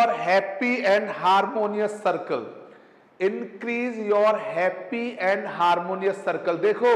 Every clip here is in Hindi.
Your happy and harmonious circle, increase your happy and harmonious circle. देखो,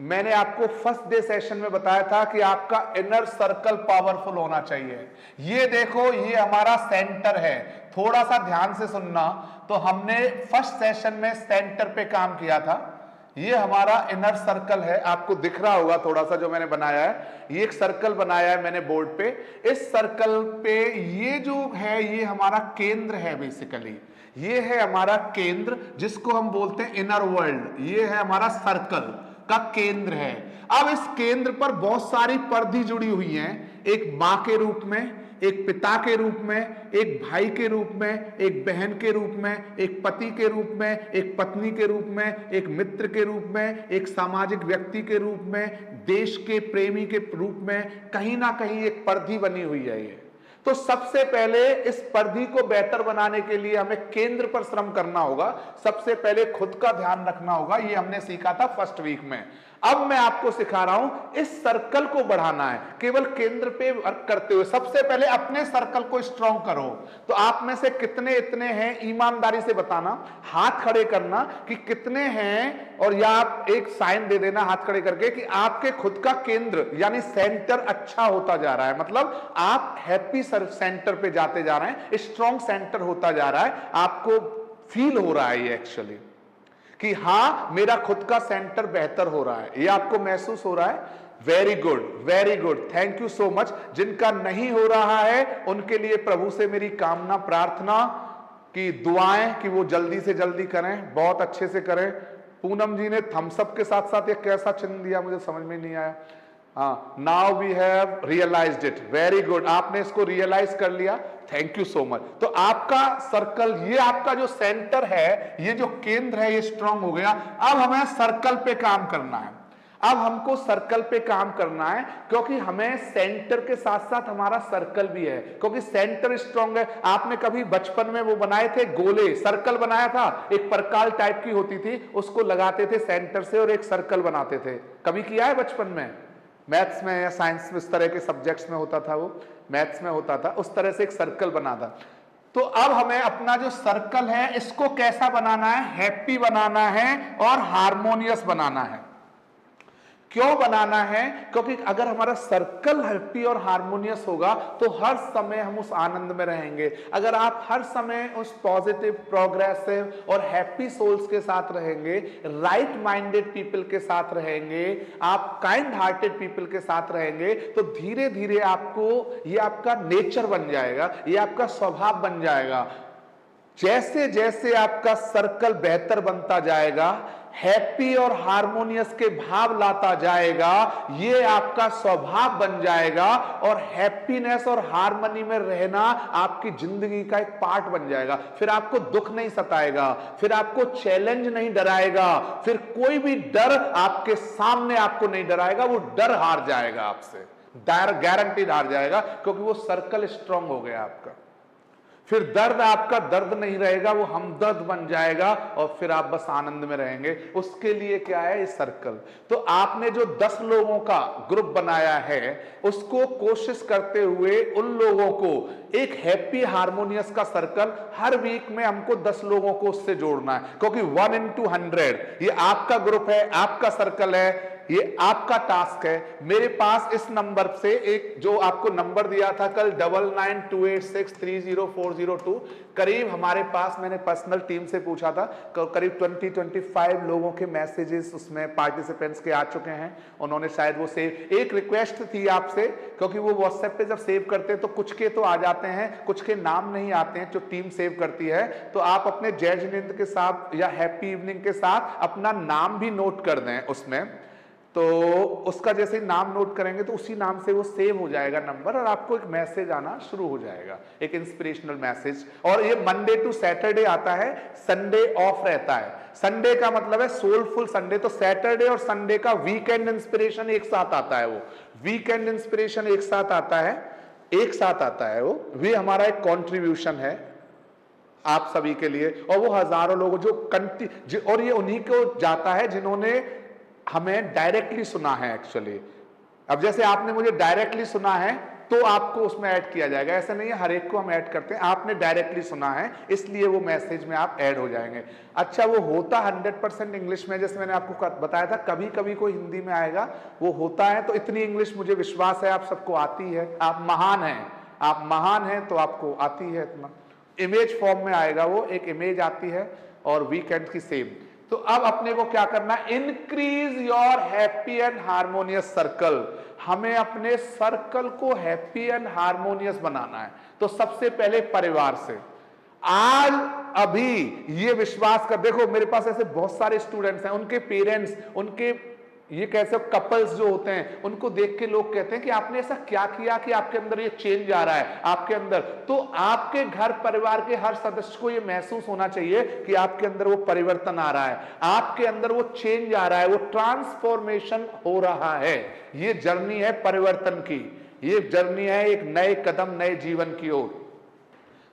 मैंने आपको फर्स्ट डे सेशन में बताया था कि आपका इनर सर्कल पावरफुल होना चाहिए। ये देखो, ये हमारा सेंटर है। थोड़ा सा ध्यान से सुनना। तो हमने फर्स्ट सेशन में सेंटर पे काम किया था। ये हमारा इनर सर्कल है, आपको दिख रहा होगा थोड़ा सा जो मैंने बनाया है। ये एक सर्कल बनाया है मैंने बोर्ड पे। इस सर्कल पे ये जो है, ये हमारा केंद्र है। बेसिकली ये है हमारा केंद्र, जिसको हम बोलते हैं इनर वर्ल्ड। ये है हमारा सर्कल का केंद्र है। अब इस केंद्र पर बहुत सारी परिधि जुड़ी हुई हैं, एक मां के रूप में, एक पिता के रूप में, एक भाई के रूप में, एक बहन के रूप में, एक पति के रूप में, एक पत्नी के रूप में, एक मित्र के रूप में, एक सामाजिक व्यक्ति के रूप में, देश के प्रेमी के रूप में। कहीं ना कहीं एक परिधि बनी हुई है ये। तो सबसे पहले इस परिधि को बेहतर बनाने के लिए हमें केंद्र पर श्रम करना होगा। सबसे पहले खुद का ध्यान रखना होगा। ये हमने सीखा था फर्स्ट वीक में। अब मैं आपको सिखा रहा हूं इस सर्कल को बढ़ाना है, केवल केंद्र पे वर्क करते हुए। सबसे पहले अपने सर्कल को स्ट्रॉन्ग करो। तो आप में से कितने इतने हैं, ईमानदारी से बताना, हाथ खड़े करना कि कितने हैं, और या आप एक साइन दे देना हाथ खड़े करके कि आपके खुद का केंद्र यानी सेंटर अच्छा होता जा रहा है। मतलब आप हैप्पी सेंटर पे जाते जा रहे हैं, स्ट्रॉन्ग सेंटर होता जा रहा है। आपको फील हो रहा है ये एक्चुअली कि हां, मेरा खुद का सेंटर बेहतर हो रहा है। ये आपको महसूस हो रहा है। Very good, very good, thank you so much. जिनका नहीं हो रहा है उनके लिए प्रभु से मेरी कामना प्रार्थना की दुआएं कि वो जल्दी से जल्दी करें, बहुत अच्छे से करें। पूनम जी ने थम्सअप के साथ साथ ये कैसा चिन्ह दिया, मुझे समझ में नहीं आया। Now we have realised it. Very good, आपने इसको रियलाइज कर लिया, थैंक यू सो मच। तो आपका सर्कल, ये आपका जो सेंटर है, ये जो केंद्र है, ये स्ट्रांग हो गया। अब हमें सर्कल पे काम करना है। अब हमको सर्कल पे काम करना है, क्योंकि हमें सेंटर के साथ साथ हमारा सर्कल भी है, क्योंकि सेंटर स्ट्रांग है। आपने कभी बचपन में वो बनाए थे गोले, सर्कल बनाया था, एक परकाल टाइप की होती थी, उसको लगाते थे सेंटर से और एक सर्कल बनाते थे। कभी किया है बचपन में? मैथ्स में या साइंस में इस तरह के सब्जेक्ट्स में होता था, वो मैथ्स में होता था, उस तरह से एक सर्कल बना था। तो अब हमें अपना जो सर्कल है इसको कैसा बनाना है? हैप्पी बनाना है और हार्मोनियस बनाना है। क्यों बनाना है? क्योंकि अगर हमारा सर्कल हैप्पी और हार्मोनियस होगा तो हर समय हम उस आनंद में रहेंगे। अगर आप हर समय उस पॉजिटिव, प्रोग्रेसिव और हैप्पी सोल्स के साथ रहेंगे, राइट माइंडेड पीपल के साथ रहेंगे, आप काइंड हार्टेड पीपल के साथ रहेंगे, तो धीरे धीरे आपको ये आपका नेचर बन जाएगा, ये आपका स्वभाव बन जाएगा। जैसे जैसे आपका सर्कल बेहतर बनता जाएगा, हैप्पी और हार्मोनियस के भाव लाता जाएगा, ये आपका स्वभाव बन जाएगा और हैप्पीनेस और हार्मनी में रहना आपकी जिंदगी का एक पार्ट बन जाएगा। फिर आपको दुख नहीं सताएगा, फिर आपको चैलेंज नहीं डराएगा, फिर कोई भी डर आपके सामने आपको नहीं डराएगा। वो डर हार जाएगा आपसे, गारंटीड हार जाएगा, क्योंकि वो सर्कल स्ट्रांग हो गया आपका। फिर दर्द आपका दर्द नहीं रहेगा, वो हमदर्द बन जाएगा और फिर आप बस आनंद में रहेंगे। उसके लिए क्या है? इस सर्कल। तो आपने जो 10 लोगों का ग्रुप बनाया है, उसको कोशिश करते हुए उन लोगों को एक हैप्पी हार्मोनियस का सर्कल, हर वीक में हमको 10 लोगों को उससे जोड़ना है, क्योंकि 1 into 100 ये आपका ग्रुप है, आपका सर्कल है, ये आपका टास्क है। मेरे पास इस नंबर से एक जो आपको नंबर दिया था कल 9928630402, करीब हमारे पास, मैंने पर्सनल टीम से पूछा था, करीब 20-25 लोगों के मैसेजेस उसमें पार्टिसिपेंट्स के आ चुके हैं। उन्होंने शायद वो सेव, एक रिक्वेस्ट थी आपसे, क्योंकि वो व्हाट्सएप पे जब सेव करते हैं तो कुछ के तो आ जाते हैं, कुछ के नाम नहीं आते हैं जो टीम सेव करती है। तो आप अपने जय जिनेंद्र के साथ या हैप्पी इवनिंग के साथ अपना नाम भी नोट कर दें उसमें। तो उसका जैसे नाम नोट करेंगे तो उसी नाम से वो सेव हो जाएगा नंबर, और आपको एक मैसेज आना शुरू हो जाएगा, एक इंस्पिरेशनल मैसेज। और ये मंडे टू सैटरडे आता है, संडे ऑफ रहता है। संडे का मतलब है सोलफुल संडे, तो सैटरडे और संडे का वीकेंड इंस्पिरेशन एक साथ आता है। वो वीकेंड इंस्पिरेशन एक साथ आता है, एक साथ आता है वो भी हमारा एक कॉन्ट्रीब्यूशन है आप सभी के लिए। और वो हजारों लोग जो और ये उन्हीं को जाता है जिन्होंने हमें डायरेक्टली सुना है एक्चुअली। अब जैसे आपने मुझे डायरेक्टली सुना है तो आपको उसमें ऐड किया जाएगा। ऐसा नहीं है हर एक को हम ऐड करते हैं, आपने डायरेक्टली सुना है इसलिए वो मैसेज में आप ऐड हो जाएंगे। अच्छा, वो होता 100% इंग्लिश में, जैसे मैंने आपको बताया था, कभी कभी कोई हिंदी में आएगा, वो होता है। तो इतनी इंग्लिश मुझे विश्वास है आप सबको आती है, आप महान हैं, आप महान हैं तो आपको आती है इतना। इमेज फॉर्म में आएगा, वो एक इमेज आती है और वीकेंड की सेम। तो अब अपने को क्या करना है, increase your happy and harmonious circle. हमें अपने सर्कल को हैप्पी एंड हार्मोनियस बनाना है। तो सबसे पहले परिवार से। आज अभी ये विश्वास कर, देखो मेरे पास ऐसे बहुत सारे स्टूडेंट्स हैं, उनके पेरेंट्स, उनके ये कैसे कपल्स जो होते हैं, उनको देख के लोग कहते हैं कि आपने ऐसा क्या किया कि आपके अंदर ये चेंज आ रहा है आपके अंदर। तो आपके घर परिवार के हर सदस्य को ये महसूस होना चाहिए कि आपके अंदर वो परिवर्तन आ रहा है, आपके अंदर वो चेंज आ रहा है, वो ट्रांसफॉर्मेशन हो रहा है। ये जर्नी है परिवर्तन की, ये जर्नी है एक नए कदम, नए जीवन की ओर।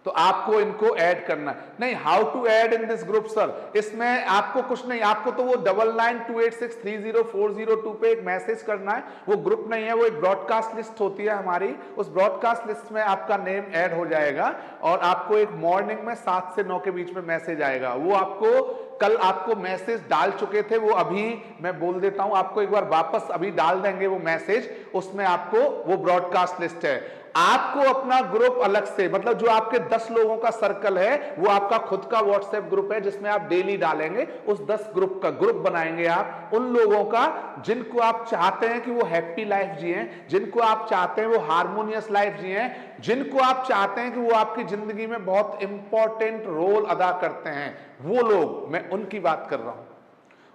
तो आपको इनको ऐड करना है। नहीं, how to add in this group sir, इसमें आपको कुछ नहीं, आपको तो वो 9928630402 पे एक मैसेज करना है। वो ग्रुप नहीं है, वो एक ब्रॉडकास्ट लिस्ट होती है हमारी, उस ब्रॉडकास्ट लिस्ट में आपका नेम ऐड हो जाएगा और आपको एक मॉर्निंग में 7 से 9 के बीच में मैसेज आएगा। वो आपको कल आपको मैसेज डाल चुके थे, वो अभी मैं बोल देता हूं आपको, एक बार वापस अभी डाल देंगे वो मैसेज, उसमें आपको वो ब्रॉडकास्ट लिस्ट है। आपको अपना ग्रुप अलग से, मतलब जो आपके 10 लोगों का सर्कल है, वो आपका खुद का व्हाट्सएप ग्रुप है जिसमें आप डेली डालेंगे। उस 10 ग्रुप का ग्रुप बनाएंगे आप उन लोगों का जिनको आप चाहते हैं कि वो हैप्पी लाइफ जिए, जिनको आप चाहते हैं वो हार्मोनियस लाइफ जिए, जिनको आप चाहते हैं कि वो आपकी जिंदगी में बहुत इंपॉर्टेंट रोल अदा करते हैं, वो लोग, मैं उनकी बात कर रहा हूं।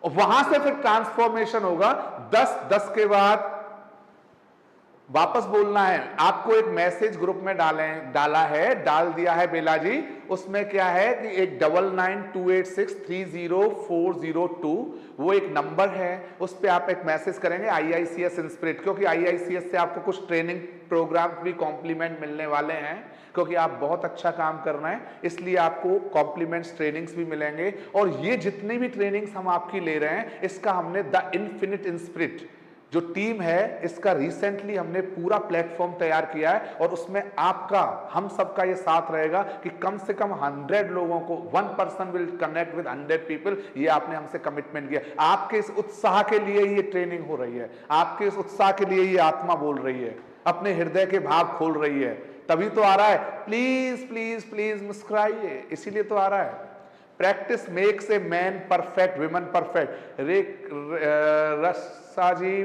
और वहां से फिर ट्रांसफॉर्मेशन होगा। 10 के बाद वापस बोलना है आपको। एक मैसेज ग्रुप में डाल दिया है बेला जी, उसमें क्या है कि एक 9928630402 वो एक नंबर है, उस पर आप एक मैसेज करेंगे IICS इंस्पिरिट, क्योंकि IICS से आपको कुछ ट्रेनिंग प्रोग्राम भी कॉम्प्लीमेंट मिलने वाले हैं, क्योंकि आप बहुत अच्छा काम कर रहे हैं, इसलिए आपको कॉम्प्लीमेंट्स ट्रेनिंग्स भी मिलेंगे। और ये जितनी भी ट्रेनिंग्स हम आपकी ले रहे हैं, इसका हमने द इन्फिनिट इंस्पिरिट जो टीम है, इसका रिसेंटली हमने पूरा प्लेटफॉर्म तैयार किया है और उसमें आपका, हम सबका ये साथ रहेगा कि कम से कम 100 लोगों को, 1 person will connect with 100 people. ये आपने हमसे कमिटमेंट किया। आपके इस उत्साह के लिए ये ट्रेनिंग हो रही है, आपके इस उत्साह के लिए ये आत्मा बोल रही है, अपने हृदय के भाव खोल रही है, तभी तो आ रहा है। प्लीज प्लीज प्लीज मुस्कुराइए, इसीलिए तो आ रहा है। Practice makes a man perfect, women perfect. रसा जी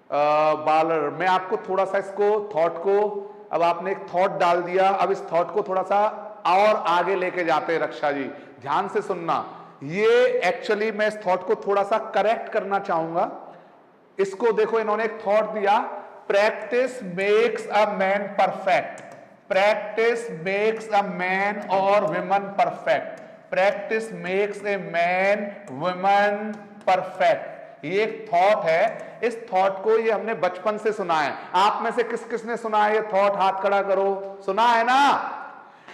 बालर, मैं आपको थोड़ा सा इसको थॉट को, अब आपने एक थॉट डाल दिया, अब इस थॉट को थोड़ा सा और आगे लेके जाते हैं। रक्षा जी ध्यान से सुनना, ये एक्चुअली मैं इस थॉट को थोड़ा सा करेक्ट करना चाहूंगा। इसको देखो, इन्होंने एक थॉट दिया, practice makes a man perfect. Practice makes a man और women perfect. Practice makes a man woman perfect. ये एक थॉट है, इस थॉट को ये हमने बचपन से सुना है। आप में से किस किस ने सुना है ये थॉट? हाथ खड़ा करो, सुना है ना?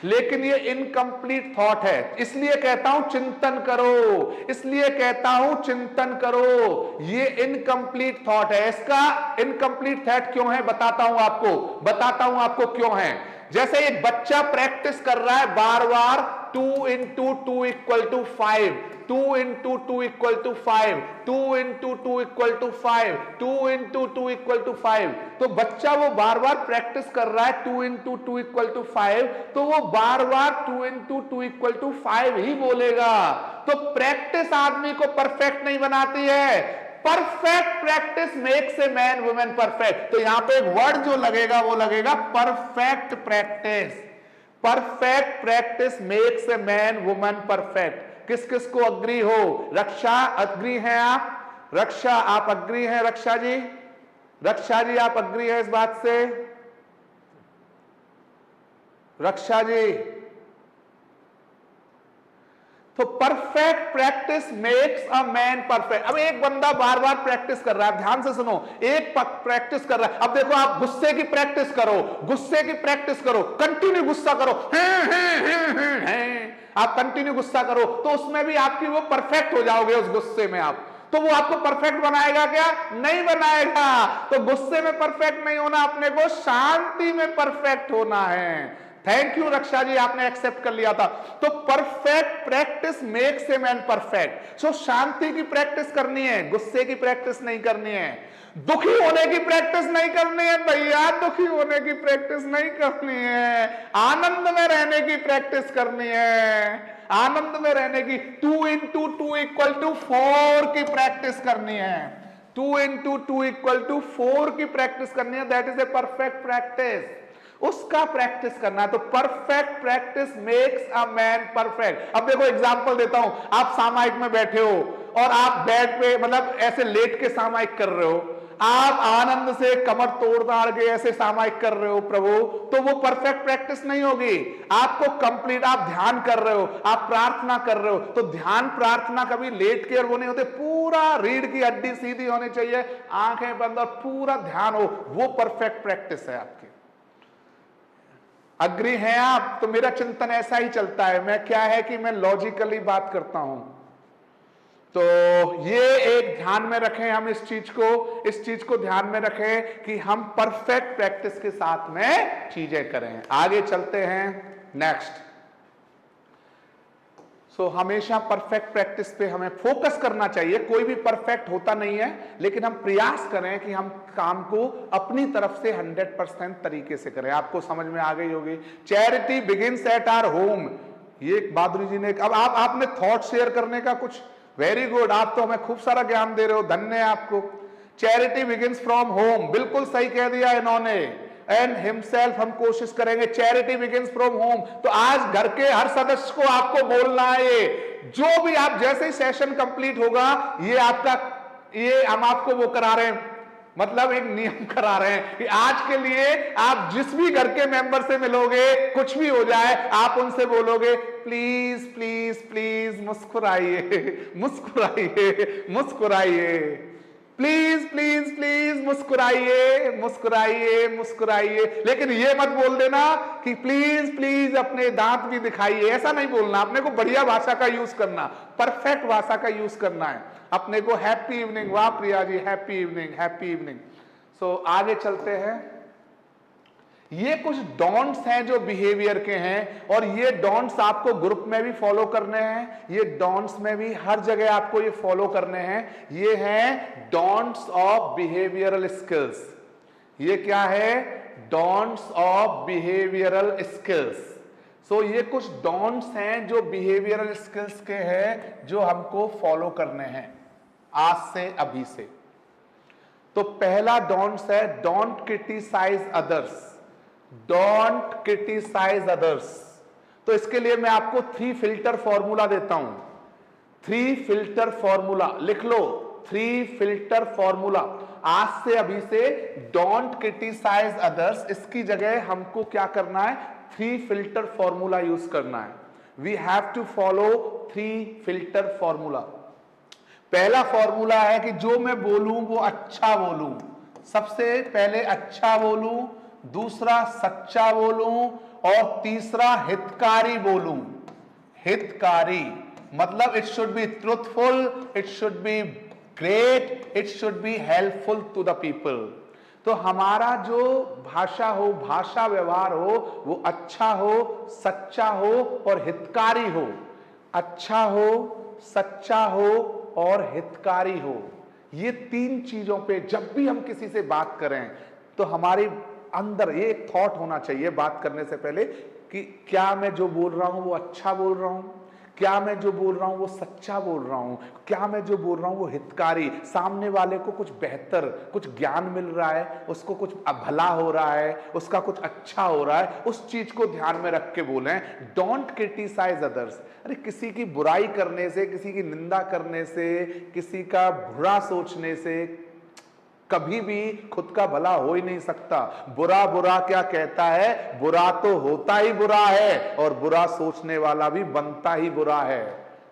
लेकिन ये इनकम्प्लीट थॉट है, इसलिए कहता हूं चिंतन करो, इसलिए कहता हूं चिंतन करो। ये इनकम्प्लीट थॉट है। इसका इनकम्प्लीट थॉट क्यों है बताता हूं आपको क्यों है। जैसे एक बच्चा प्रैक्टिस कर रहा है बार बार 2 into 2 = 5, 2 into 2 = 5, 2 into 2 = 5, 2 into 2 = 5। तो बच्चा वो बार बार प्रैक्टिस कर रहा है 2 into 2 = 5, तो वो बार बार 2 into 2 = 5 ही बोलेगा। तो प्रैक्टिस आदमी को परफेक्ट नहीं बनाती है, perfect practice makes a man women perfect. तो यहां पे एक वर्ड जो लगेगा वो लगेगा perfect practice. Perfect practice makes a man woman perfect. किस किस को अग्री हो? रक्षा अग्री हैं आप? रक्षा आप अग्री हैं? रक्षा जी आप अग्री है इस बात से? रक्षा जी, तो perfect practice makes a man perfect. अब एक बंदा बार बार प्रैक्टिस कर रहा है, ध्यान से सुनो, एक प्रैक्टिस कर रहा है। अब देखो, आप गुस्से की प्रैक्टिस करो, कंटिन्यू गुस्सा करो, आप कंटिन्यू गुस्सा करो, तो उसमें भी आपकी वो परफेक्ट हो जाओगे उस गुस्से में आप। तो वो आपको परफेक्ट बनाएगा क्या? नहीं बनाएगा। तो गुस्से में परफेक्ट नहीं होना, अपने को शांति में परफेक्ट होना है। थैंक यू रक्षा जी, आपने एक्सेप्ट कर लिया था। तो perfect practice makes a man perfect. So शांति की प्रैक्टिस करनी है, गुस्से की प्रैक्टिस नहीं करनी है, दुखी होने की प्रैक्टिस नहीं करनी है भैया, दुखी होने की प्रैक्टिस नहीं करनी है, आनंद में रहने की प्रैक्टिस करनी है, आनंद में रहने की 2 into 2 equal to 4 की प्रैक्टिस करनी है, 2 into 2 equal to 4 की प्रैक्टिस करनी है। That is a perfect practice, उसका प्रैक्टिस करना है। तो perfect practice makes a man perfect. अब देखो एग्जांपल देता हूं, आप सामायिक में बैठे हो और आप बेड पे मतलब ऐसे लेट के सामायिक कर रहे हो, आप आनंद से कमर तोड़ ताड़ के ऐसे सामायिक कर रहे हो प्रभु, तो वो परफेक्ट प्रैक्टिस नहीं होगी। आपको कंप्लीट, आप ध्यान कर रहे हो, आप प्रार्थना कर रहे हो, तो ध्यान प्रार्थना कभी लेट के और वो नहीं होते, पूरा रीढ़ की हड्डी सीधी होनी चाहिए, आंखें बंद और पूरा ध्यान हो, वो परफेक्ट प्रैक्टिस है आपकी। अग्री हैं आप? तो मेरा चिंतन ऐसा ही चलता है, मैं क्या है कि मैं लॉजिकली बात करता हूं। तो ये एक ध्यान में रखें हम इस चीज को ध्यान में रखें कि हम परफेक्ट प्रैक्टिस के साथ में चीजें करें। आगे चलते हैं नेक्स्ट। सो हमेशा परफेक्ट प्रैक्टिस पे हमें फोकस करना चाहिए। कोई भी परफेक्ट होता नहीं है, लेकिन हम प्रयास करें कि हम काम को अपनी तरफ से 100% तरीके से करें। आपको समझ में आ गई होगी। Charity begins at our home, ये बहादुर जी ने, अब आपने थॉट शेयर करने का कुछ, वेरी गुड, आप तो हमें खूब सारा ज्ञान दे रहे हो, धन्य है आपको। चैरिटी बिगिंस फ्रॉम होम, बिल्कुल सही कह दिया इन्होंने, एंड हिमसेल्फ, हम कोशिश करेंगे। चैरिटी बिगिंस फ्रॉम होम, तो आज घर के हर सदस्य को आपको बोलना है, ये जो भी आप जैसे ही सेशन कंप्लीट होगा, ये आपका, ये हम आपको वो करा रहे हैं, मतलब एक नियम करा रहे हैं कि आज के लिए आप जिस भी घर के मेंबर से मिलोगे, कुछ भी हो जाए, आप उनसे बोलोगे प्लीज प्लीज प्लीज मुस्कुराइए, मुस्कुराइए, मुस्कुराइए, प्लीज प्लीज प्लीज मुस्कुराइए, मुस्कुराइए, मुस्कुराइए। लेकिन ये मत बोल देना कि प्लीज प्लीज अपने दांत भी दिखाइए, ऐसा नहीं बोलना। अपने को बढ़िया भाषा का यूज करना, परफेक्ट भाषा का यूज करना है अपने को। हैप्पी इवनिंग, वाह Priya ji, happy evening, happy evening. सो आगे चलते हैं। ये कुछ डॉन्ट्स हैं जो बिहेवियर के हैं, और ये डॉन्ट्स आपको ग्रुप में भी फॉलो करने हैं, ये डॉन्ट्स में भी हर जगह आपको ये फॉलो करने हैं। ये हैं डॉन्ट्स ऑफ बिहेवियरल स्किल्स। ये क्या है? Don'ts of behavioural skills. So ये कुछ डॉन्ट्स हैं जो बिहेवियरल स्किल्स के हैं, जो हमको फॉलो करने हैं आज से, अभी से। तो पहला डोंट्स है, don't criticise others, don't criticise others. तो इसके लिए मैं आपको 3 फिल्टर फॉर्मूला देता हूं। 3 फिल्टर फॉर्मूला लिख लो, 3 फिल्टर फॉर्मूला आज से, अभी से। डोंट क्रिटिसाइज अदर्स, इसकी जगह हमको क्या करना है? 3 फिल्टर फॉर्मूला यूज करना है। We have to follow 3 filter formula. पहला फॉर्मूला है कि जो मैं बोलूं वो अच्छा बोलूं, सबसे पहले अच्छा बोलूं, दूसरा सच्चा बोलूं, और तीसरा हितकारी बोलूं। हितकारी मतलब it should be truthful, it should be great, it should be helpful to the people. तो हमारा जो भाषा हो, भाषा व्यवहार हो, वो अच्छा हो, सच्चा हो और हितकारी हो। अच्छा हो, सच्चा हो और हितकारी हो। ये 3 चीजों पे जब भी हम किसी से बात करें तो हमारे अंदर ये एक थॉट होना चाहिए बात करने से पहले कि क्या मैं जो बोल रहा हूं वो अच्छा बोल रहा हूं, क्या मैं जो बोल रहा हूं वो सच्चा बोल रहा हूं, क्या मैं जो बोल रहा हूं वो हितकारी, सामने वाले को कुछ बेहतर, कुछ ज्ञान मिल रहा है, उसको कुछ भला हो रहा है, उसका कुछ अच्छा हो रहा है, उस चीज को ध्यान में रख के बोलें। Don't criticise others. अरे किसी की बुराई करने से, किसी की निंदा करने से, किसी का बुरा सोचने से कभी भी खुद का भला हो ही नहीं सकता। बुरा बुरा क्या कहता है? बुरा तो होता ही बुरा है, और बुरा सोचने वाला भी बनता ही बुरा है।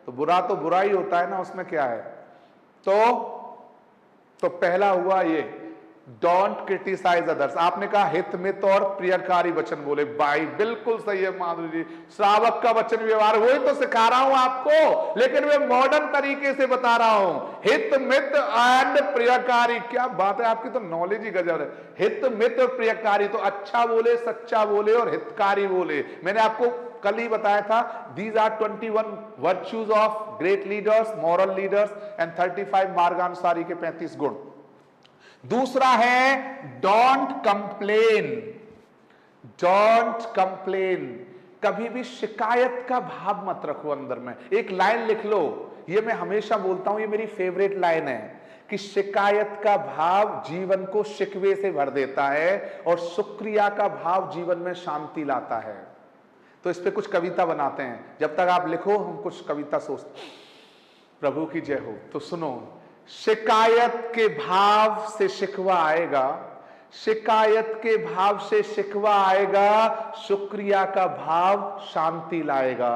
तो बुरा ही होता है ना, उसमें क्या है। तो पहला हुआ ये, डोंट क्रिटिसाइज अदर्स। आपने कहा हित मित और प्रियकारी वचन बोले, भाई बिल्कुल सही है माधुरी जी, श्रावक का वचन व्यवहार वही तो सिखा रहा हूं आपको, लेकिन मैं मॉडर्न तरीके से बता रहा हूं। हित मित एंड प्रियकारी, क्या बात है, आपकी तो नॉलेज ही गजब है। हित मित और प्रियकारी, तो अच्छा बोले, सच्चा बोले और हितकारी बोले। मैंने आपको कल ही बताया था, these are 21 virtues of great leaders, moral leaders and 35 मार्गानुसारी के 35 गुण। दूसरा है डोंट कंप्लेन। डोंट कंप्लेन, कभी भी शिकायत का भाव मत रखो अंदर में। एक लाइन लिख लो, ये मैं हमेशा बोलता हूं, ये मेरी फेवरेट लाइन है कि शिकायत का भाव जीवन को शिकवे से भर देता है और शुक्रिया का भाव जीवन में शांति लाता है। तो इस पे कुछ कविता बनाते हैं। जब तक आप लिखो हम कुछ कविता सोचते। प्रभु की जय हो। तो सुनो, शिकायत के भाव से शिकवा आएगा, शिकायत के भाव से शिकवा आएगा, शुक्रिया का भाव शांति लाएगा।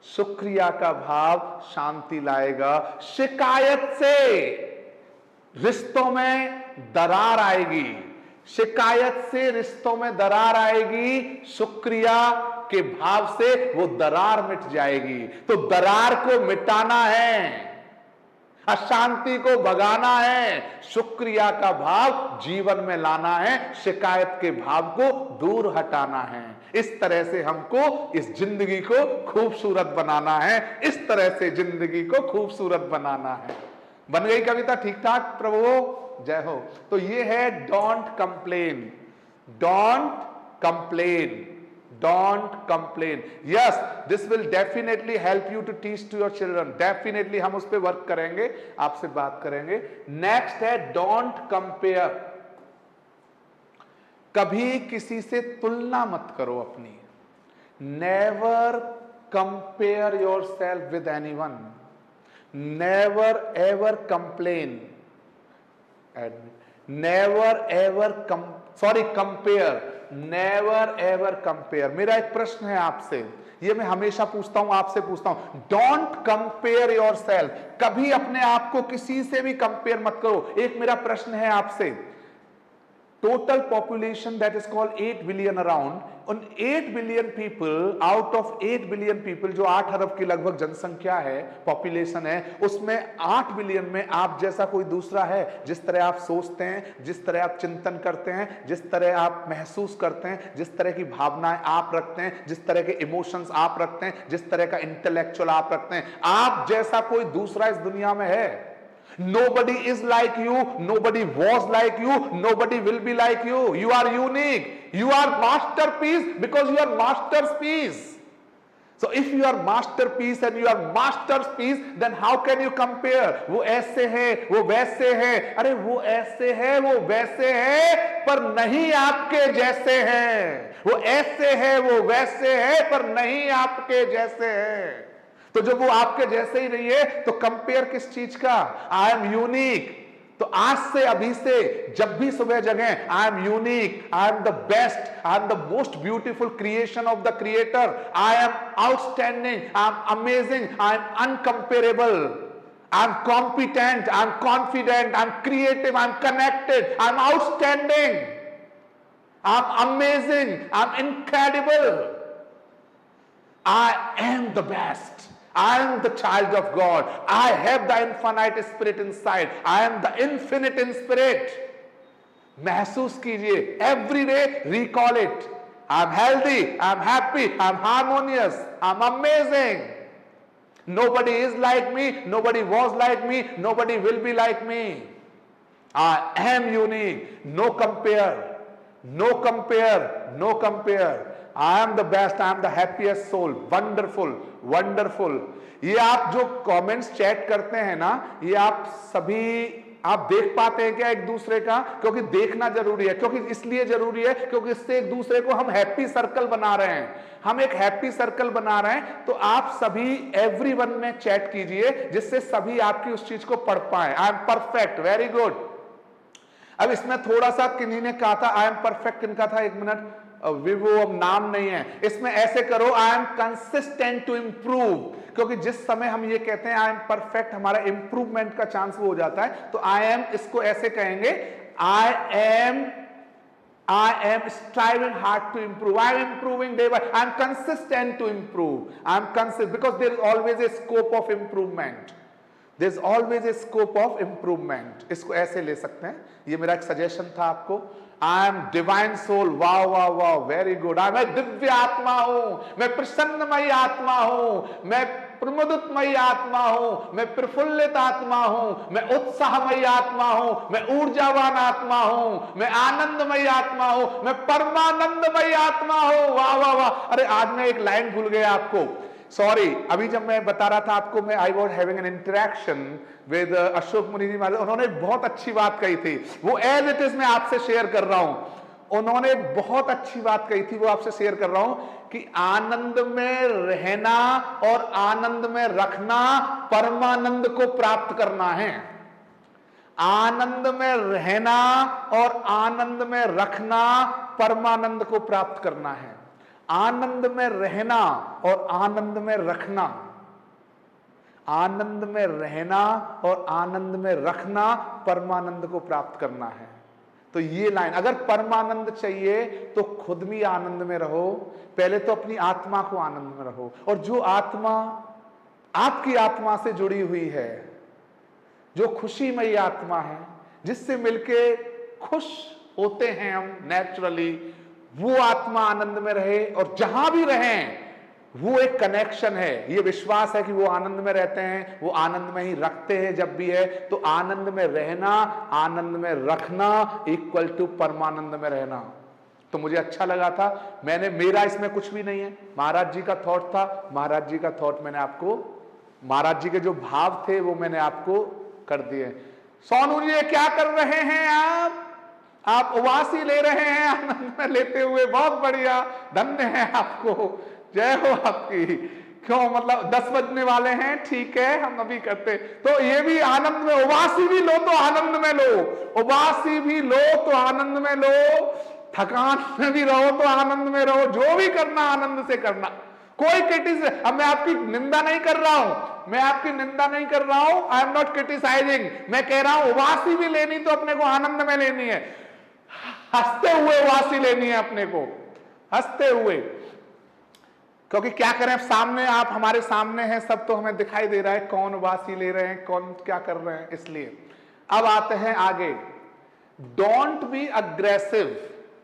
शुक्रिया का भाव शांति लाएगा। शिकायत से रिश्तों में दरार आएगी, शिकायत से रिश्तों में दरार आएगी, शुक्रिया के भाव से वो दरार मिट जाएगी। तो दरार को मिटाना है, अशांति को भगाना है, शुक्रिया का भाव जीवन में लाना है, शिकायत के भाव को दूर हटाना है। इस तरह से हमको इस जिंदगी को खूबसूरत बनाना है, इस तरह से जिंदगी को खूबसूरत बनाना है। बन गई कविता ठीक ठाक? प्रभु जय हो। तो ये है don't complain. Don't complain, don't complain. Yes, this will definitely help you to teach to your children. Definitely हम उस पर वर्क करेंगे, आपसे बात करेंगे। नेक्स्ट है डोंट कंपेयर। कभी किसी से तुलना मत करो अपनी। Never compare your self with anyone. Never ever complain, never ever compare, never ever compare. मेरा एक प्रश्न है आपसे, ये मैं हमेशा पूछता हूं, आपसे पूछता हूं, डोंट कंपेयर योर सेल्फ। कभी अपने आप को किसी से भी कंपेयर मत करो। एक मेरा प्रश्न है आपसे, total population that is called 8 billion around, उन 8 billion people, out of 8 billion people, जो 8 अरब की लगभग जनसंख्या है, पॉपुलेशन है, उसमें 8 बिलियन में आप जैसा कोई दूसरा है? जिस तरह आप सोचते हैं, जिस तरह आप चिंतन करते हैं, जिस तरह आप महसूस करते हैं, जिस तरह की भावनाएं आप रखते हैं, जिस तरह के इमोशंस आप रखते हैं, जिस तरह का इंटेलेक्चुअल आप रखते हैं, आप जैसा कोई दूसरा इस दुनिया में है? Nobody is like you, nobody was like you, nobody will be like you. You are unique, you are masterpiece because you are master's piece. So if you are masterpiece and you are master's piece, then how can you compare? वो ऐसे है, वो वैसे है, अरे वो ऐसे है, वो वैसे है, पर नहीं आपके जैसे हैं। वो ऐसे है, वो वैसे है, पर नहीं आपके जैसे हैं। तो जब वो आपके जैसे ही नहीं है तो कंपेयर किस चीज का? I am unique. तो आज से, अभी से, जब भी सुबह जगें, I am unique, I am the best, I am the most beautiful creation of the creator, I am outstanding, I am amazing, I am uncomparable, I am competent, I am confident, I am creative, I am connected, I am outstanding, I am amazing, I am incredible, I am the best. I am the child of God. I have the infinite spirit inside. I am the infinite in spirit. महसूस कीजिए, every day recall it. I am healthy, I am happy, I am harmonious, I am amazing. Nobody is like me, nobody was like me, nobody will be like me. I am unique. No compare, no compare, no compare. I am the best, I am the happiest soul. Wonderful, wonderful. ये आप जो कमेंट्स चैट करते हैं ना, ये आप सभी आप देख पाते हैं क्या एक दूसरे का? क्योंकि देखना जरूरी है, क्योंकि इसलिए जरूरी है क्योंकि इससे एक दूसरे को हम हैप्पी सर्कल बना रहे हैं। हम एक हैप्पी सर्कल बना रहे हैं, तो आप सभी एवरीवन में चैट कीजिए जिससे सभी आपकी उस चीज को पढ़ पाए। आई एम परफेक्ट, वेरी गुड। अब इसमें थोड़ा सा किन्हीं ने कहा था आई एम परफेक्ट, किनका था? एक मिनट, विवो, अब नाम नहीं है। इसमें ऐसे करो, I am consistent to improve, क्योंकि जिस समय हम ये कहते हैं आई एम परफेक्ट, हमारा इंप्रूवमेंट का चांस वो हो जाता है। तो आई एम, इसको ऐसे कहेंगे, I am striving hard to improve. I am improving day by day. I am consistent to improve. I am consistent because there is always a scope of improvement. There is always a scope of improvement. इसको ऐसे ले सकते हैं. ये मेरा एक सजेशन था आपको. I am divine soul. वाह वाह वाह, वेरी गुड. मैं दिव्य आत्मा हूं, मैं प्रसन्नमयी आत्मा हूं, मैं प्रमुदितमयी आत्मा हूं, मैं प्रफुल्लित आत्मा हूं, मैं उत्साहमयी आत्मा हूं, मैं ऊर्जावान आत्मा हूं, मैं आनंदमयी आत्मा हूं, मैं परमानंदमयी आत्मा हूं. वाह वाह वाह. अरे आज मैं एक लाइन भूल गया आपको, सॉरी. अभी जब मैं बता रहा था आपको, मैं I was having an interaction with Ashok मुनि जी महाराज. उन्होंने बहुत अच्छी बात कही थी, वो एज इट इज मैं आपसे शेयर कर रहा हूं. उन्होंने बहुत अच्छी बात कही थी, वो आपसे शेयर कर रहा हूं कि आनंद में रहना और आनंद में रखना परमानंद को प्राप्त करना है. आनंद में रहना और आनंद में रखना परमानंद को प्राप्त करना है. आनंद में रहना और आनंद में रखना, आनंद में रहना और आनंद में रखना परमानंद को प्राप्त करना है. तो ये लाइन, अगर परमानंद चाहिए तो खुद भी आनंद में रहो. पहले तो अपनी आत्मा को आनंद में रहो, और जो आत्मा आपकी आत्मा से जुड़ी हुई है, जो खुशीमयी आत्मा है, जिससे मिलके खुश होते हैं हम नेचुरली, वो आत्मा आनंद में रहे. और जहां भी रहें वो एक कनेक्शन है. ये विश्वास है कि वो आनंद में रहते हैं, वो आनंद में ही रखते हैं जब भी है. तो आनंद में रहना, आनंद में रखना इक्वल टू परमानंद में रहना. तो मुझे अच्छा लगा था. मेरा इसमें कुछ भी नहीं है, महाराज जी का थॉट था. महाराज जी का थॉट मैंने आपको, महाराज जी के जो भाव थे वो मैंने आपको कर दिए. सोनू जी क्या कर रहे हैं आप उवासी ले रहे हैं, आनंद में लेते हुए. बहुत बढ़िया, धन्य है आपको, जय हो आपकी. क्यों, मतलब 10 बजने वाले हैं, ठीक है, हम अभी करते. तो ये भी आनंद में, उवासी भी लो तो आनंद में लो, उवासी भी लो तो आनंद में लो, थकान में भी रहो तो आनंद में रहो. जो भी करना आनंद से करना. कोई क्रिटिसाइज, अब मैं आपकी निंदा नहीं कर रहा हूं, मैं आपकी निंदा नहीं कर रहा हूं. I am not criticising. मैं कह रहा हूं उवासी भी लेनी तो अपने को आनंद में लेनी है, हंसते हुए उवासी लेनी है अपने को, हंसते हुए. क्योंकि क्या करें, सामने आप हमारे सामने हैं सब, तो हमें दिखाई दे रहा है कौन उबासी ले रहे हैं, कौन क्या कर रहे हैं. इसलिए अब आते हैं आगे. Don't be aggressive.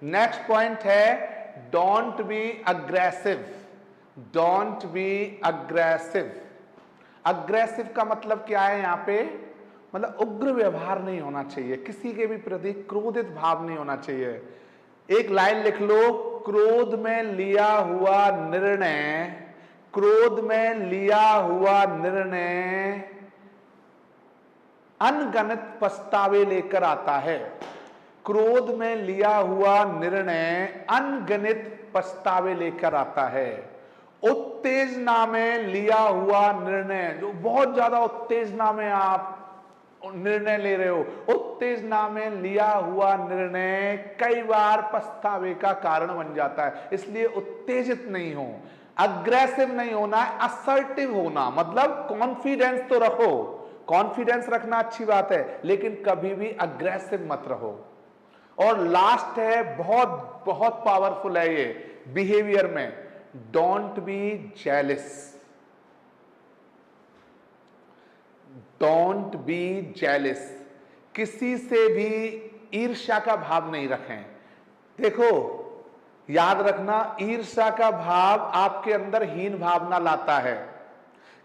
Next point है don't be aggressive. Don't be aggressive. Aggressive का मतलब क्या है यहां पे, मतलब उग्र व्यवहार नहीं होना चाहिए, किसी के भी प्रति क्रोधित भाव नहीं होना चाहिए. एक लाइन लिख लो, क्रोध में लिया हुआ निर्णय, क्रोध में लिया हुआ निर्णय अनगणित पछतावे लेकर आता है. क्रोध में लिया हुआ निर्णय अनगणित पछतावे लेकर आता है. उत्तेजना में लिया हुआ निर्णय, जो बहुत ज्यादा उत्तेजना में आप निर्णय ले रहे हो, उत्तेजना में लिया हुआ निर्णय कई बार पछतावे का कारण बन जाता है. इसलिए उत्तेजित नहीं हो, अग्रेसिव नहीं होना है, असर्टिव होना. मतलब कॉन्फिडेंस तो रखो, कॉन्फिडेंस रखना अच्छी बात है, लेकिन कभी भी अग्रेसिव मत रहो. और लास्ट है, बहुत बहुत पावरफुल है ये बिहेवियर में, don't be jealous. Don't be jealous. किसी से भी ईर्ष्या का भाव नहीं रखें. देखो याद रखना, ईर्ष्या का भाव आपके अंदर हीन भावना लाता है.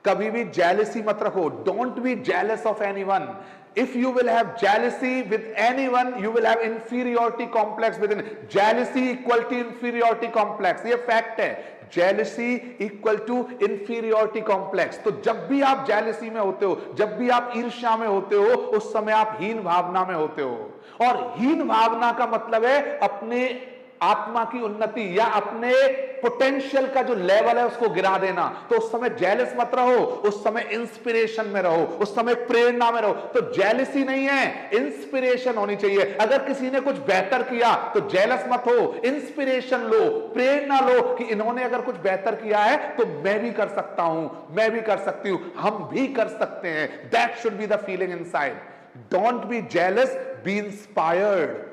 कभी भी जेलसी मत रखो. Don't be jealous of anyone. If you will have jealousy with anyone, you will have inferiority complex within. Jealousy equal to inferiority complex. ये fact है. Jealousy equal to inferiority complex. तो जब भी आप jealousy में होते हो, जब भी आप ईर्ष्या में होते हो, उस समय आप हीन भावना में होते हो. और हीन भावना का मतलब है अपने आत्मा की उन्नति या अपने पोटेंशियल का जो लेवल है उसको गिरा देना. तो उस समय जेलस मत रहो, उस समय इंस्पिरेशन में रहो, उस समय प्रेरणा में रहो. तो जेलसी नहीं है, इंस्पिरेशन होनी चाहिए. अगर किसी ने कुछ बेहतर किया तो जेलस मत हो, इंस्पिरेशन लो, प्रेरणा लो कि इन्होंने अगर कुछ बेहतर किया है तो मैं भी कर सकता हूं, मैं भी कर सकती हूं, हम भी कर सकते हैं. That should be the feeling inside. Don't be jealous, B inspired.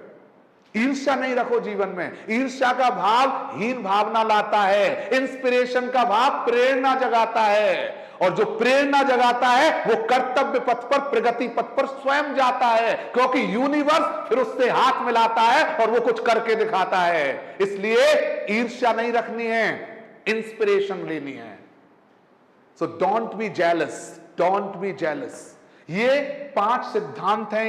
ईर्ष्या नहीं रखो जीवन में। ईर्ष्या का भाव हीन भावना लाता है, इंस्पिरेशन का भाव प्रेरणा जगाता है, और जो प्रेरणा जगाता है वो कर्तव्य पथ पर, प्रगति पथ पर स्वयं जाता है, क्योंकि यूनिवर्स फिर उससे हाथ मिलाता है और वो कुछ करके दिखाता है। इसलिए ईर्ष्या नहीं रखनी है, इंस्पिरेशन लेनी है। So don't be jealous, don't be jealous. ये 5 सिद्धांत हैं।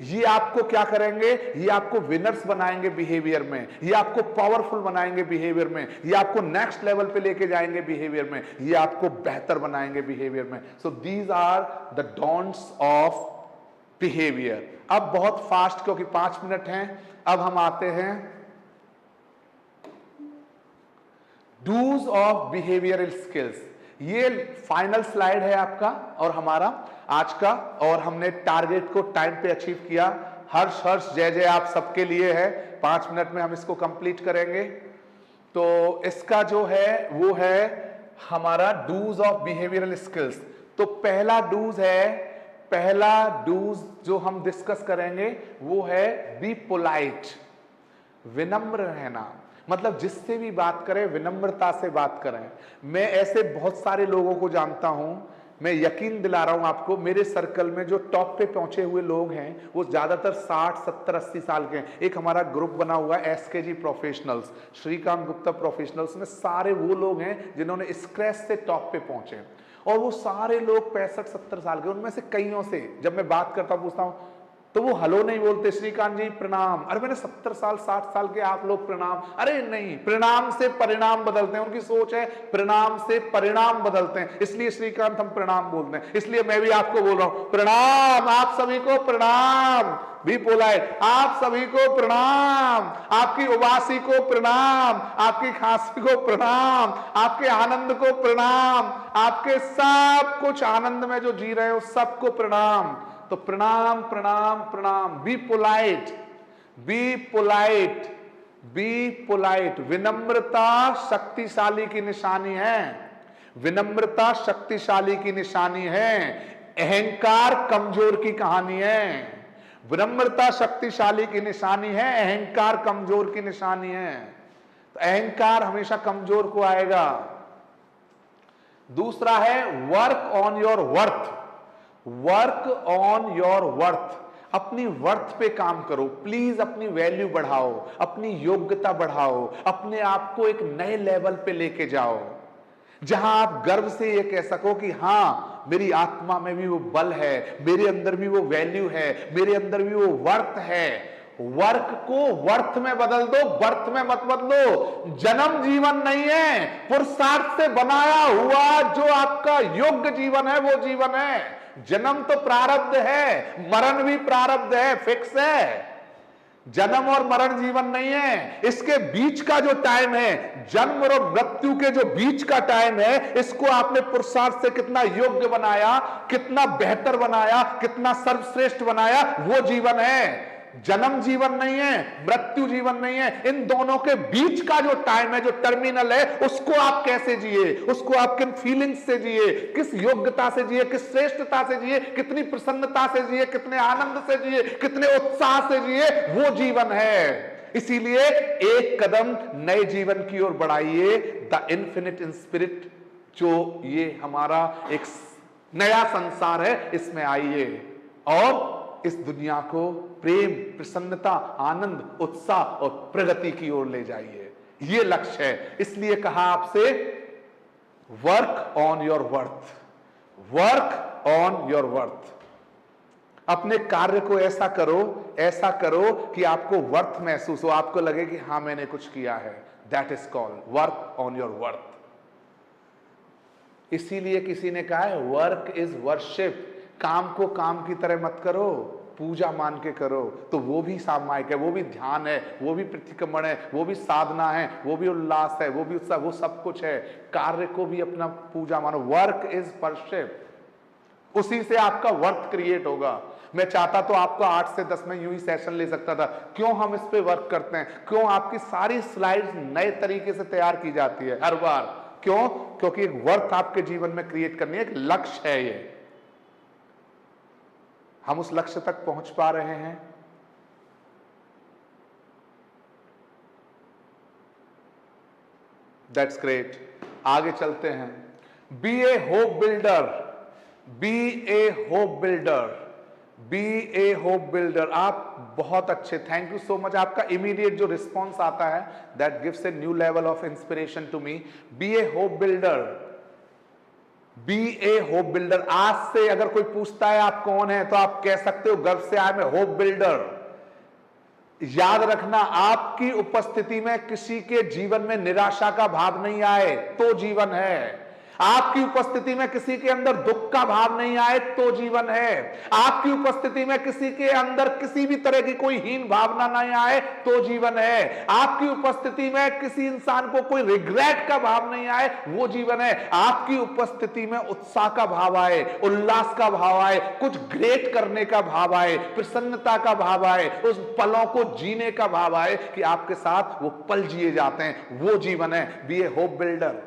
ये आपको क्या करेंगे? ये आपको विनर्स बनाएंगे बिहेवियर में, ये आपको पावरफुल बनाएंगे बिहेवियर में, ये आपको नेक्स्ट लेवल पे लेके जाएंगे बिहेवियर में, ये आपको बेहतर बनाएंगे बिहेवियर में। So these are the don'ts of behaviour. अब बहुत फास्ट, क्योंकि 5 मिनट हैं, अब हम आते हैं डूज ऑफ बिहेवियरल स्किल्स। ये फाइनल स्लाइड है आपका और हमारा आज का, और हमने टारगेट को टाइम पे अचीव किया। हर्ष हर्ष जय जय आप सबके लिए है। 5 मिनट में हम इसको कंप्लीट करेंगे। तो इसका जो है वो है हमारा डूज ऑफ बिहेवियरल स्किल्स। तो पहला डूज है, पहला डूज जो हम डिस्कस करेंगे वो है बी पोलाइट, विनम्र रहना। मतलब जिससे भी बात करें विनम्रता से बात करें। मैं ऐसे बहुत सारे लोगों को जानता हूं, मैं यकीन दिला रहा हूं आपको, मेरे सर्कल में जो टॉप पे पहुंचे हुए लोग हैं वो ज्यादातर 60, 70, 80 साल के हैं। एक हमारा ग्रुप बना हुआ है SKG professionals, Shrikant Gupta professionals में सारे वो लोग हैं जिन्होंने स्क्रैच से टॉप पे पहुंचे, और वो सारे लोग 65, 70 साल के। उनमें से कईयों से जब मैं बात करता हूं, पूछता हूं, तो वो हेलो नहीं बोलते, श्रीकांत जी प्रणाम। अरे मैंने 70 साल 60 साल के, आप लोग प्रणाम। अरे नहीं, प्रणाम से परिणाम बदलते हैं। उनकी सोच है प्रणाम से परिणाम बदलते हैं, इसलिए श्रीकांत हम प्रणाम बोलते हैं। इसलिए मैं भी आपको बोल रहा हूं प्रणाम, आप सभी को प्रणाम। बी पोलाइट, आप सभी को प्रणाम, आपकी उबासी को प्रणाम, आपकी खांसी को प्रणाम, आपके आनंद को प्रणाम, आपके सब कुछ आनंद में जो जी रहे हो सबको प्रणाम। तो प्रणाम प्रणाम प्रणाम। Be polite, be polite, be polite. विनम्रता शक्तिशाली की निशानी है, विनम्रता शक्तिशाली की निशानी है। अहंकार कमजोर की कहानी है। विनम्रता शक्तिशाली की निशानी है, अहंकार कमजोर की निशानी है। तो अहंकार हमेशा कमजोर को आएगा। दूसरा है work on your worth, work on your worth. अपनी वर्थ पे काम करो प्लीज, अपनी वैल्यू बढ़ाओ, अपनी योग्यता बढ़ाओ, अपने आप को एक नए लेवल पे लेके जाओ, जहां आप गर्व से ये कह सको कि हां मेरी आत्मा में भी वो बल है, मेरे अंदर भी वो वैल्यू है, मेरे अंदर भी वो वर्थ है। वर्क को वर्थ में बदल दो, वर्थ में मत बदलो। जन्म जीवन नहीं है, पुरुषार्थ से बनाया हुआ जो आपका योग्य जीवन है वो जीवन है। जन्म तो प्रारब्ध है, मरण भी प्रारब्ध है, फिक्स है। जन्म और मरण जीवन नहीं है। इसके बीच का जो टाइम है, जन्म और मृत्यु के जो बीच का टाइम है, इसको आपने पुरुषार्थ से कितना योग्य बनाया, कितना बेहतर बनाया, कितना सर्वश्रेष्ठ बनाया, वो जीवन है। जन्म जीवन नहीं है, मृत्यु जीवन नहीं है। इन दोनों के बीच का जो टाइम है, जो टर्मिनल है, उसको आप कैसे जिए, उसको आप किन फीलिंग्स से जिए, किस योग्यता से जिए, किस श्रेष्ठता से जिए, कितनी प्रसन्नता से जिए, कितने आनंद से जिए, कितने उत्साह से जिए, वो जीवन है। इसीलिए एक कदम नए जीवन की ओर बढ़ाइए। द इन्फिनिट इन स्पिरिट, जो ये हमारा एक नया संसार है, इसमें आइए और इस दुनिया को प्रेम, प्रसन्नता, आनंद, उत्साह और प्रगति की ओर ले जाइए। ये लक्ष्य है। इसलिए कहा आपसे work on your worth, work on your worth. अपने कार्य को ऐसा करो कि आपको वर्थ महसूस हो, आपको लगे कि हां मैंने कुछ किया है। That is called work on your worth. इसीलिए किसी ने कहा है वर्क इज वर्शिप। काम को काम की तरह मत करो, पूजा मान के करो। तो वो भी सामायिक है, वो भी ध्यान है, वो भी प्रतिक्रमण है, वो भी साधना है, वो भी उल्लास है, वो भी उत्साह, वो सब कुछ है। कार्य को भी अपना पूजा मानो। वर्क इज वर्शिप, उसी से आपका वर्थ क्रिएट होगा। मैं चाहता तो आपको 8 से 10 में यूं ही सेशन ले सकता था। क्यों हम इस पे वर्क करते हैं, क्यों आपकी सारी स्लाइड्स नए तरीके से तैयार की जाती है हर बार। क्यों? क्योंकि एक वर्थ आपके जीवन में क्रिएट करनी है, एक लक्ष्य है ये। हम उस लक्ष्य तक पहुंच पा रहे हैं? That's great. आगे चलते हैं। Be a hope builder, be a hope builder, be a hope builder. आप बहुत अच्छे, थैंक यू सो मच। आपका इमीडिएट जो रिस्पॉन्स आता है that gives a new level of inspiration to me. Be a hope builder, be a hope builder. आज से अगर कोई पूछता है आप कौन है, तो आप कह सकते हो गर्व से, I am a hope builder. याद रखना, आपकी उपस्थिति में किसी के जीवन में निराशा का भाव नहीं आए तो जीवन है। आपकी उपस्थिति में किसी के अंदर दुख का भाव नहीं आए तो जीवन है। आपकी उपस्थिति में किसी के अंदर किसी भी तरह की कोई हीन भावना नहीं आए तो जीवन है। आपकी उपस्थिति में किसी इंसान को कोई रिग्रेट का भाव नहीं आए, वो जीवन है। आपकी उपस्थिति में उत्साह का भाव आए, उल्लास का भाव आए, कुछ ग्रेट करने का भाव आए, प्रसन्नता का भाव आए, उस पलों को जीने का भाव आए कि आपके साथ वो पल जिए जाते हैं, वो जीवन है। Be a hope builder.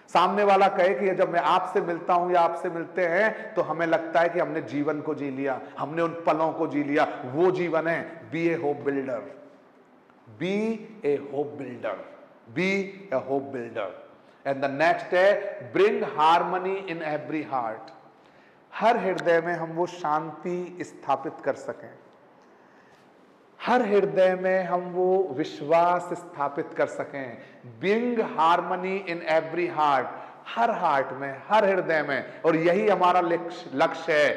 सामने वाला कहे कि जब मैं आपसे मिलता हूं या आपसे मिलते हैं तो हमें लगता है कि हमने जीवन को जी लिया, हमने उन पलों को जी लिया, वो जीवन है। Be a hope builder, be a hope builder, be a hope builder. And the next है bring harmony in every heart. हर हृदय में हम वो शांति स्थापित कर सकें, हर हृदय में हम वो विश्वास स्थापित कर सकें। Being harmony in every heart, हर हार्ट में, हर हृदय में। और यही हमारा लक्ष्य है,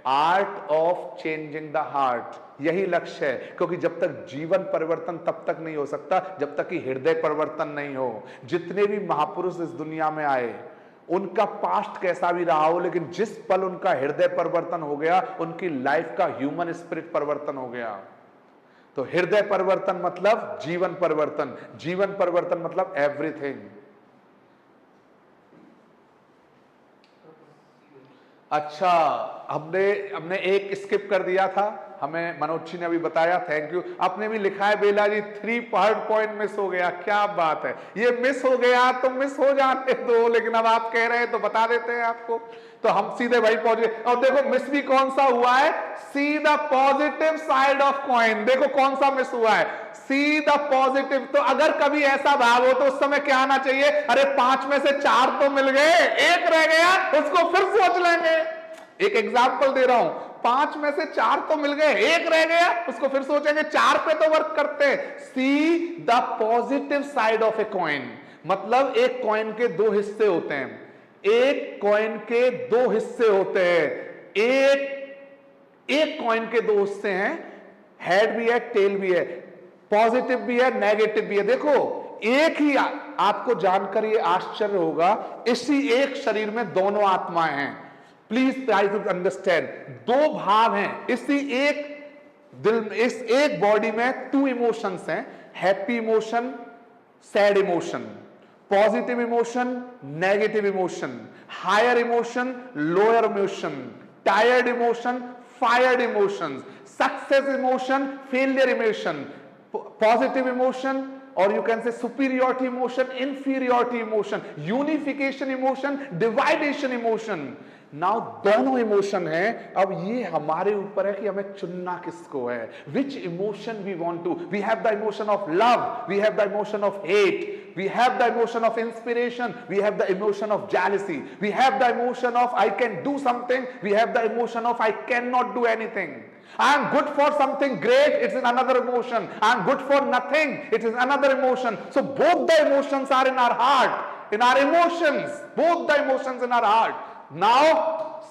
art of changing the heart. यही लक्ष्य है, क्योंकि जब तक जीवन परिवर्तन तब तक नहीं हो सकता जब तक कि हृदय परिवर्तन नहीं हो। जितने भी महापुरुष इस दुनिया में आए, उनका पास्ट कैसा भी रहा हो, लेकिन जिस पल उनका हृदय परिवर्तन हो गया, उनकी लाइफ का ह्यूमन स्पिरिट परिवर्तन हो गया। तो हृदय परिवर्तन मतलब जीवन परिवर्तन, जीवन परिवर्तन मतलब एवरीथिंग। अच्छा, हमने एक स्किप कर दिया था, हमें मनोज जी ने अभी बताया, थैंक यू। आपने भी लिखा है बेला जी 3 पॉइंट मिस हो गया, क्या बात है। ये मिस हो गया तो मिस हो जाने दो, लेकिन अब आप कह रहे हैं तो बता देते हैं आपको, तो हम सीधे वही पहुंचे। और देखो मिस भी कौन सा हुआ है, see the positive side of coin. देखो कौन सा मिस हुआ है, सी द पॉजिटिव। तो अगर कभी ऐसा भाव हो तो उस समय क्या आना चाहिए, अरे 5 में से 4 तो मिल गए, 1 रह गया, उसको फिर सोच लेंगे। एक एग्जाम्पल दे रहा हूं, 5 में से 4 तो मिल गए, 1 रह गया, उसको फिर सोचेंगे 4 पे तो वर्क करते हैं। See the positive side of a coin, मतलब एक कॉइन के 2 हिस्से होते हैं, एक कॉइन के 2 हिस्से होते हैं। एक कॉइन के 2 हिस्से हैं, हेड भी है टेल भी है, पॉजिटिव भी है नेगेटिव भी है। देखो एक ही आपको जानकर ये आश्चर्य होगा, इसी एक शरीर में दोनों आत्माएं हैं। प्लीज ट्राई टू अंडरस्टैंड, 2 भाव हैं इसी एक दिल में, इस एक बॉडी में 2 इमोशंस हैं, happy emotion, sad emotion, positive emotion, negative emotion, higher emotion, lower emotion, tired emotion, fired emotion, success emotion, failure emotion, positive emotion, और you can say superiority emotion, inferiority emotion, unification emotion, divideation emotion. Now दोनों इमोशन है, अब ये हमारे ऊपर है कि हमें चुनना किसको है, which emotion we want to. We have the emotion of love, we have the emotion of hate, we have the emotion of inspiration, we have the emotion of jealousy, we have the emotion of I can do something, we have the emotion of I cannot do anything. I am good for something great, it is another emotion. I am good for nothing, it is another emotion. So both the emotions are in our heart, in our emotions, both the emotions in our heart. Now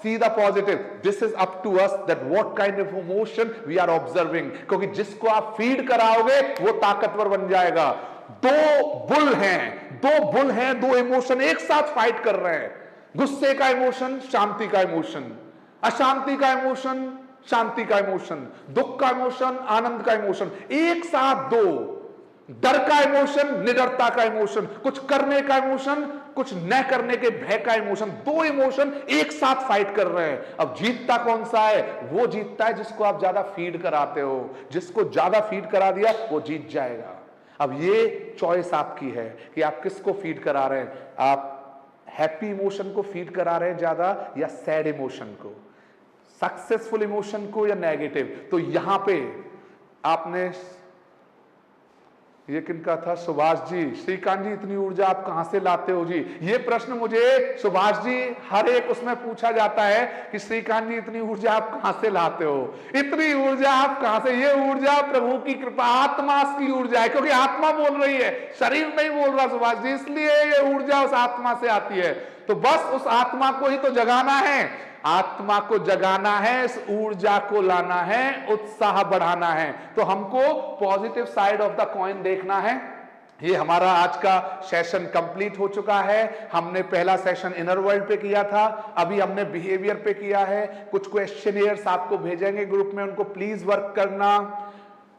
see the positive. This is up to us that what kind of emotion we are observing. क्योंकि जिसको आप फीड कराओगे वो ताकतवर बन जाएगा। 2 बुल हैं, 2 इमोशन एक साथ फाइट कर रहे हैं। गुस्से का इमोशन, शांति का इमोशन, अशांति का इमोशन, शांति का इमोशन, दुख का इमोशन, आनंद का इमोशन, एक साथ 2। डर का इमोशन, निडरता का इमोशन, कुछ करने का इमोशन, कुछ न करने के भय का इमोशन, 2 इमोशन एक साथ फाइट कर रहे हैं। अब जीतता कौन सा है, वो जीतता है जिसको आप ज्यादा फीड कराते हो। जिसको ज्यादा फीड करा दिया वो जीत जाएगा। अब ये चॉइस आपकी है कि आप किसको फीड करा रहे हैं। आप हैप्पी इमोशन को फीड करा रहे हैं ज्यादा या सैड इमोशन को। सक्सेसफुल इमोशन को या नेगेटिव? तो यहां पे आपने, ये किनका था? सुभाष जी। श्रीकांत जी, इतनी ऊर्जा आप कहां से लाते हो जी? ये प्रश्न मुझे सुभाष जी हर एक उसमें पूछा जाता है कि श्रीकांत जी इतनी ऊर्जा आप कहां से लाते हो, इतनी ऊर्जा आप कहां से? ये ऊर्जा प्रभु की कृपा, आत्मा की ऊर्जा है, क्योंकि आत्मा बोल रही है, शरीर नहीं बोल रहा सुभाष जी, इसलिए ये ऊर्जा उस आत्मा से आती है। तो बस उस आत्मा को ही तो जगाना है, आत्मा को जगाना है, इस ऊर्जा को लाना है, उत्साह बढ़ाना है। तो हमको positive side of the coin देखना है। ये हमारा आज का सेशन कंप्लीट हो चुका है। हमने पहला सेशन इनर वर्ल्ड पे किया था, अभी हमने बिहेवियर पे किया है। कुछ क्वेश्चनियर्स आपको भेजेंगे ग्रुप में, उनको प्लीज वर्क करना।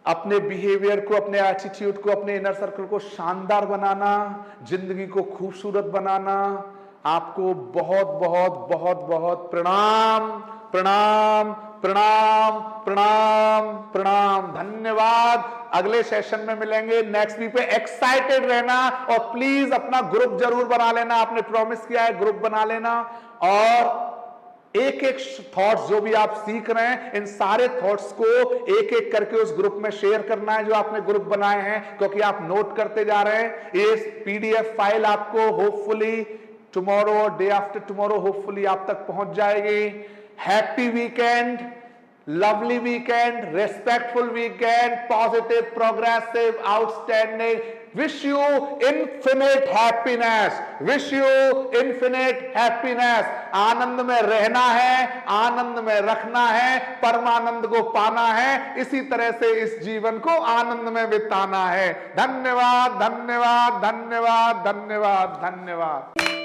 अपने बिहेवियर को, अपने एटीट्यूड को, अपने इनर सर्कल को शानदार बनाना, जिंदगी को खूबसूरत बनाना। आपको बहुत बहुत बहुत बहुत प्रणाम प्रणाम प्रणाम प्रणाम प्रणाम, धन्यवाद। अगले सेशन में मिलेंगे, नेक्स्ट वीक पे। एक्साइटेड रहना और प्लीज अपना ग्रुप जरूर बना लेना, आपने प्रॉमिस किया है ग्रुप बना लेना। और एक एक थॉट्स जो भी आप सीख रहे हैं, इन सारे थॉट्स को एक एक करके उस ग्रुप में शेयर करना है जो आपने ग्रुप बनाए हैं, क्योंकि आप नोट करते जा रहे हैं। ये पीडीएफ फाइल आपको होपफुली टुमारो और डे आफ्टर टुमारो होपफुली आप तक पहुंच जाएगी। Happy weekend, lovely weekend, respectful weekend, positive, progressive, outstanding. Wish you infinite happiness, wish you infinite happiness. आनंद में रहना है, आनंद में रखना है, परमानंद को पाना है, इसी तरह से इस जीवन को आनंद में बिताना है। धन्यवाद धन्यवाद धन्यवाद धन्यवाद धन्यवाद।